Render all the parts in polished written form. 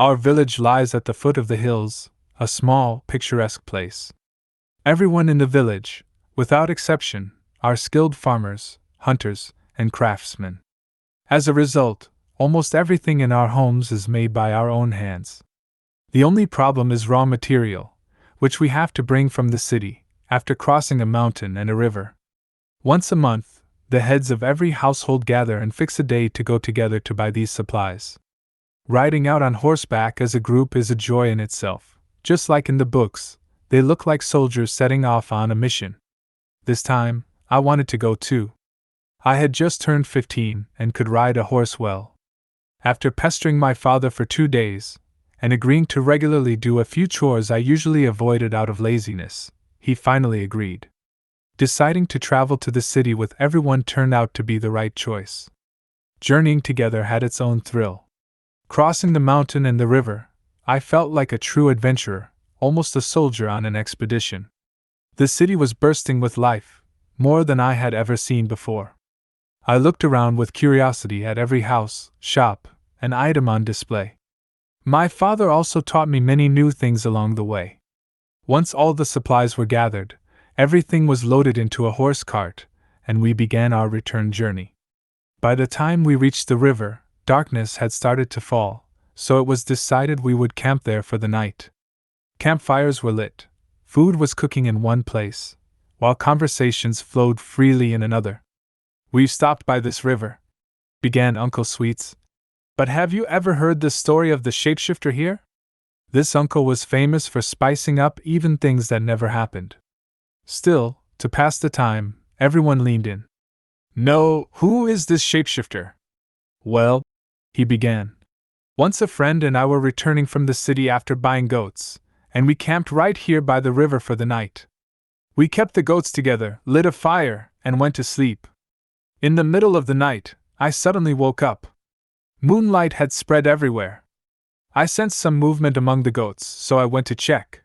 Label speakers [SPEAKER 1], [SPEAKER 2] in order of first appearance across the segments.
[SPEAKER 1] Our village lies at the foot of the hills, a small, picturesque place. Everyone in the village, without exception, are skilled farmers, hunters, and craftsmen. As a result, almost everything in our homes is made by our own hands. The only problem is raw material, which we have to bring from the city, after crossing a mountain and a river. Once a month, the heads of every household gather and fix a day to go together to buy these supplies. Riding out on horseback as a group is a joy in itself. Just like in the books, they look like soldiers setting off on a mission. This time, I wanted to go too. I had just turned 15 and could ride a horse well. After pestering my father for 2 days, and agreeing to regularly do a few chores I usually avoided out of laziness, he finally agreed. Deciding to travel to the city with everyone turned out to be the right choice. Journeying together had its own thrill. Crossing the mountain and the river, I felt like a true adventurer, almost a soldier on an expedition. The city was bursting with life, more than I had ever seen before. I looked around with curiosity at every house, shop, and item on display. My father also taught me many new things along the way. Once all the supplies were gathered, everything was loaded into a horse cart, and we began our return journey. By the time we reached the river, darkness had started to fall, so it was decided we would camp there for the night. Campfires were lit, food was cooking in one place, while conversations flowed freely in another. "We've stopped by this river," began Uncle Sweets. "But have you ever heard the story of the shapeshifter here?" This uncle was famous for spicing up even things that never happened. Still, to pass the time, everyone leaned in. "No, who is this shapeshifter?" "Well," he began. "Once a friend and I were returning from the city after buying goats, and we camped right here by the river for the night. We kept the goats together, lit a fire, and went to sleep. In the middle of the night, I suddenly woke up. Moonlight had spread everywhere. I sensed some movement among the goats, so I went to check.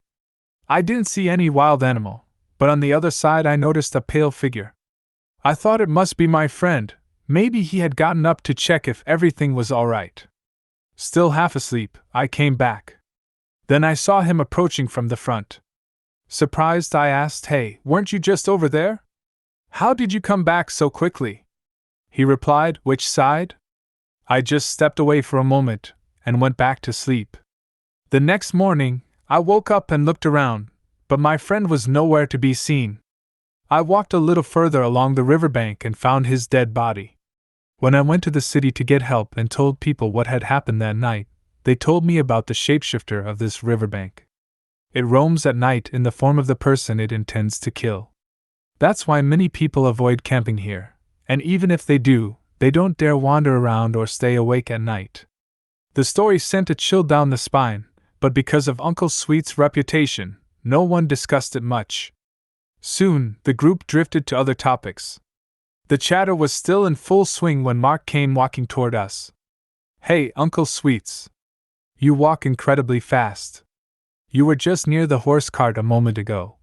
[SPEAKER 1] I didn't see any wild animal, but on the other side I noticed a pale figure. I thought it must be my friend, maybe he had gotten up to check if everything was all right. Still half asleep, I came back. Then I saw him approaching from the front. Surprised, I asked, 'Hey, weren't you just over there? How did you come back so quickly?' He replied, 'Which side?' I just stepped away for a moment, and went back to sleep. The next morning, I woke up and looked around, but my friend was nowhere to be seen. I walked a little further along the riverbank and found his dead body. When I went to the city to get help and told people what had happened that night, they told me about the shapeshifter of this riverbank. It roams at night in the form of the person it intends to kill. That's why many people avoid camping here, and even if they do, they don't dare wander around or stay awake at night." The story sent a chill down the spine, but because of Uncle Sweet's reputation, no one discussed it much. Soon, the group drifted to other topics. The chatter was still in full swing when Mark came walking toward us. "Hey, Uncle Sweets. You walk incredibly fast. You were just near the horse cart a moment ago.